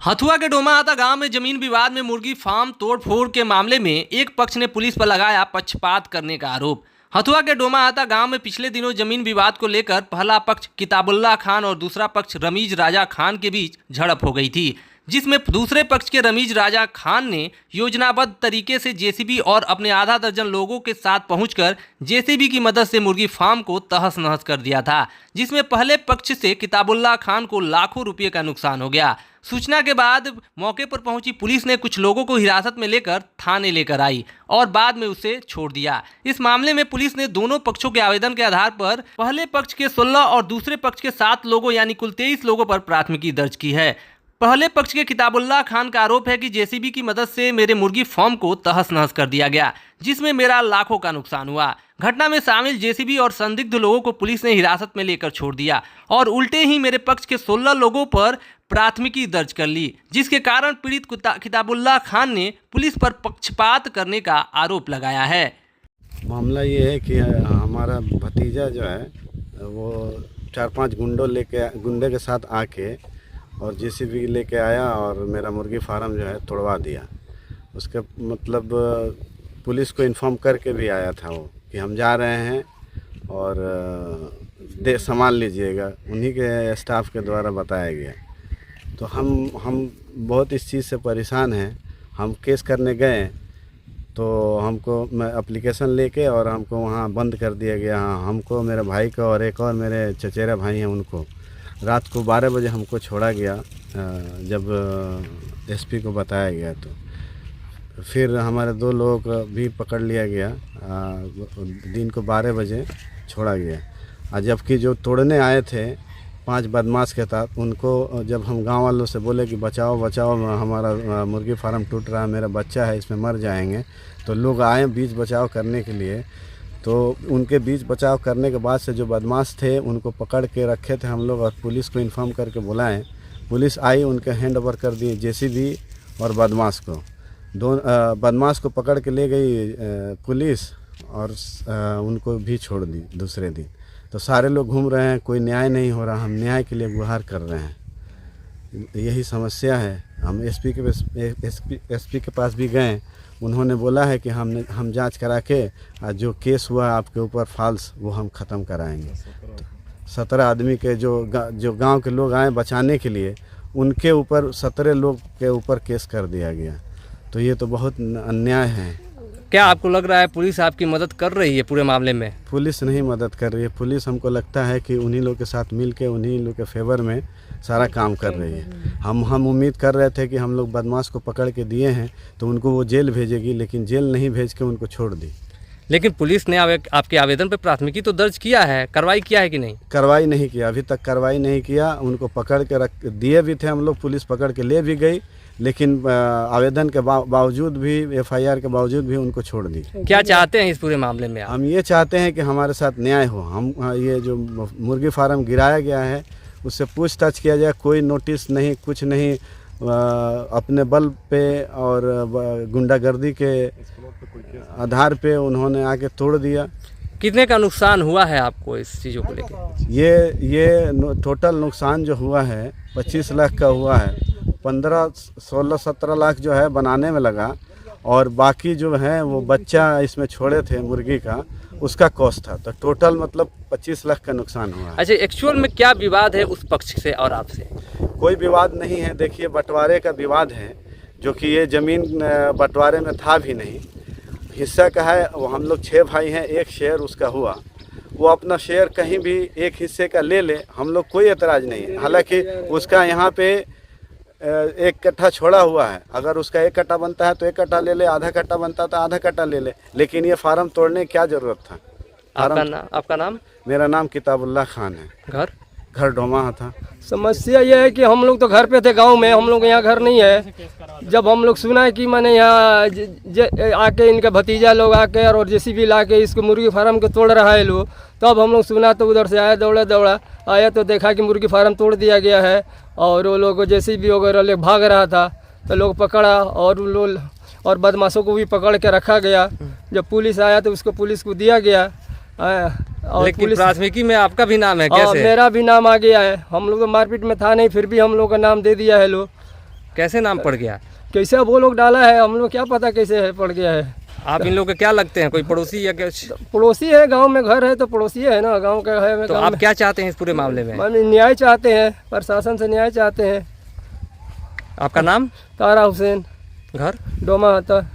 हथुआ के डोमाहाता गांव में जमीन विवाद में मुर्गी फार्म तोड़फोड़ के मामले में एक पक्ष ने पुलिस पर लगाया पक्षपात करने का आरोप। हथुआ के डोमाहाता गांव में पिछले दिनों जमीन विवाद को लेकर पहला पक्ष किताबुल्ला खान और दूसरा पक्ष रमीज राजा खान के बीच झड़प हो गई थी, जिसमें दूसरे पक्ष के रमीज राजा खान ने योजनाबद्ध तरीके से जेसीबी और अपने आधा दर्जन लोगों के साथ पहुंचकर जेसीबी की मदद से मुर्गी फार्म को तहस नहस कर दिया था, जिसमें पहले पक्ष से किताबुल्ला खान को लाखों रुपये का नुकसान हो गया। सूचना के बाद मौके पर पहुंची पुलिस ने कुछ लोगों को हिरासत में लेकर थाने लेकर आई और बाद में उसे छोड़ दिया। इस मामले में पुलिस ने दोनों पक्षों के आवेदन के आधार पर पहले पक्ष के 16 और दूसरे पक्ष के 7 लोगों यानी कुल 23 लोगों पर प्राथमिकी दर्ज की है। पहले पक्ष के किताबुल्ला खान का आरोप है कि जेसीबी की मदद से मेरे मुर्गी फार्म को तहस नहस कर दिया गया, जिसमें मेरा लाखों का नुकसान हुआ। घटना में शामिल जेसीबी और संदिग्ध लोगों को पुलिस ने हिरासत में लेकर छोड़ दिया और उल्टे ही मेरे पक्ष के 16 लोगों पर प्राथमिकी दर्ज कर ली, जिसके कारण पीड़ित किताबुल्ला खान ने पुलिस पर पक्षपात करने का आरोप लगाया है। मामला ये है कि हमारा भतीजा जो है वो 4-5 गुंडे के साथ आके और जेसीबी लेके आया और मेरा मुर्गी फार्म जो है तोड़वा दिया। उसके मतलब पुलिस को इन्फॉर्म करके भी आया था वो कि हम जा रहे हैं और संभाल लीजिएगा, उन्हीं के स्टाफ के द्वारा बताया गया। तो हम बहुत इस चीज़ से परेशान हैं। हम केस करने गए तो हमको एप्लीकेशन लेके और हमको वहाँ बंद कर दिया गया। हमको, मेरे भाई को और एक और मेरे चचेरा भाई हैं उनको रात को 12 बजे हमको छोड़ा गया। जब एसपी को बताया गया तो फिर हमारे 2 लोगों को भी पकड़ लिया गया। दिन को 12 बजे छोड़ा गया। और जबकि जो तोड़ने आए थे 5 बदमाश के साथ, उनको जब हम गांव वालों से बोले कि बचाओ बचाओ, हमारा मुर्गी फार्म टूट रहा है, मेरा बच्चा है, इसमें मर जाएंगे, तो लोग आए बीच बचाव करने के लिए। तो उनके बीच बचाव करने के बाद से जो बदमाश थे उनको पकड़ के रखे थे हम लोग और पुलिस को इन्फॉर्म करके बुलाएं। पुलिस आई, उनके हैंड ओवर कर दिए जेसीबी और बदमाश को। बदमाश को पकड़ के ले गई पुलिस और उनको भी छोड़ दी दूसरे दिन। तो सारे लोग घूम रहे हैं, कोई न्याय नहीं हो रहा। हम न्याय के लिए गुहार कर रहे हैं, यही समस्या है। हम एसपी के पास भी गए, उन्होंने बोला है कि हम जांच करा के जो केस हुआ आपके ऊपर फॉल्स, वो हम ख़त्म कराएंगे। 17 आदमी के जो गांव के लोग आए बचाने के लिए, उनके ऊपर 17 लोग के ऊपर केस कर दिया गया। तो ये तो बहुत अन्याय है। क्या आपको लग रहा है पुलिस आपकी मदद कर रही है पूरे मामले में? पुलिस नहीं मदद कर रही है। पुलिस, हमको लगता है कि उन्हीं लोग के साथ मिल के उन्हीं लोग के फेवर में सारा काम कर रही है। हम उम्मीद कर रहे थे कि हम लोग बदमाश को पकड़ के दिए हैं तो उनको वो जेल भेजेगी, लेकिन जेल नहीं भेज के उनको छोड़ दी। लेकिन पुलिस ने आपके आवेदन पर प्राथमिकी तो दर्ज किया है, कार्रवाई किया है कि नहीं? कार्रवाई नहीं किया, अभी तक कार्रवाई नहीं किया। उनको पकड़ के रख दिए भी थे हम लोग, पुलिस पकड़ के ले भी गई, लेकिन आवेदन के बावजूद भी, एफआईआर के बावजूद भी उनको छोड़ दी। क्या चाहते हैं इस पूरे मामले में आप? हम ये चाहते हैं कि हमारे साथ न्याय हो। हम ये जो मुर्गी फार्म गिराया गया है उससे पूछताछ किया जाए। कोई नोटिस नहीं, कुछ नहीं, अपने बल पे और गुंडागर्दी के आधार पे उन्होंने आके तोड़ दिया। कितने का नुकसान हुआ है आपको इस चीज़ों को लेकर? ये टोटल नुकसान जो हुआ है 25 लाख का हुआ है। 15, 16, 17 लाख जो है बनाने में लगा और बाकी जो है वो बच्चा इसमें छोड़े थे मुर्गी का, उसका कॉस्ट था। तो टोटल मतलब 25 लाख का नुकसान हुआ। अच्छा, एक्चुअल में क्या विवाद है उस पक्ष से और आपसे? कोई विवाद नहीं है। देखिए, बंटवारे का विवाद है, जो कि ये ज़मीन बंटवारे में था भी नहीं, हिस्सा का है। वो हम लोग 6 भाई हैं, एक शेयर उसका हुआ। वो अपना शेयर कहीं भी एक हिस्से का ले ले, हम लोग कोई एतराज़ नहीं है। हालांकि उसका यहाँ पे 1 कट्ठा छोड़ा हुआ है। अगर उसका 1 कट्ठा बनता है तो 1 कट्ठा ले ले, आधा कट्ठा बनता है तो आधा कट्ठा ले ले, लेकिन ये फार्म तोड़ने की क्या ज़रूरत था? आपका नाम? मेरा नाम किताबुल्ला खान है। घर डोमाहाता। समस्या ये है कि हम लोग तो घर पे थे गांव में, हम लोग यहाँ घर नहीं है। जब हम लोग सुना है कि मैंने यहाँ आके इनका भतीजा लोग आके और जेसीबी ला के इसको मुर्गी फार्म को तोड़ रहा है लोग, तब हम लोग सुना तो उधर से आया, दौड़ा आया तो देखा कि मुर्गी फार्म तोड़ दिया गया है और वो लोग जेसीबी वगैरह ले भाग रहा था। तो लोग पकड़ा और बदमाशों को भी पकड़ के रखा गया। जब पुलिस आया तो उसको पुलिस को दिया गया। और लेकिन प्राथमिकी में आपका भी नाम है कैसे? मेरा भी नाम आ गया है। हम लोग तो मारपीट में था नहीं, फिर भी हम लोग का नाम दे दिया है लोग। कैसे नाम पड़ गया? कैसे वो लोग डाला है, हम लोग क्या पता कैसे है पड़ गया है। आप इन लोगों के क्या लगते हैं, कोई पड़ोसी या कुछ? पड़ोसी है, गांव में घर है तो पड़ोसी है ना, गांव का है। तो आप क्या चाहते हैं इस पूरे मामले में? हम न्याय चाहते हैं, प्रशासन से न्याय चाहते हैं। आपका नाम? तारा हुसैन, घर? डोमा आता।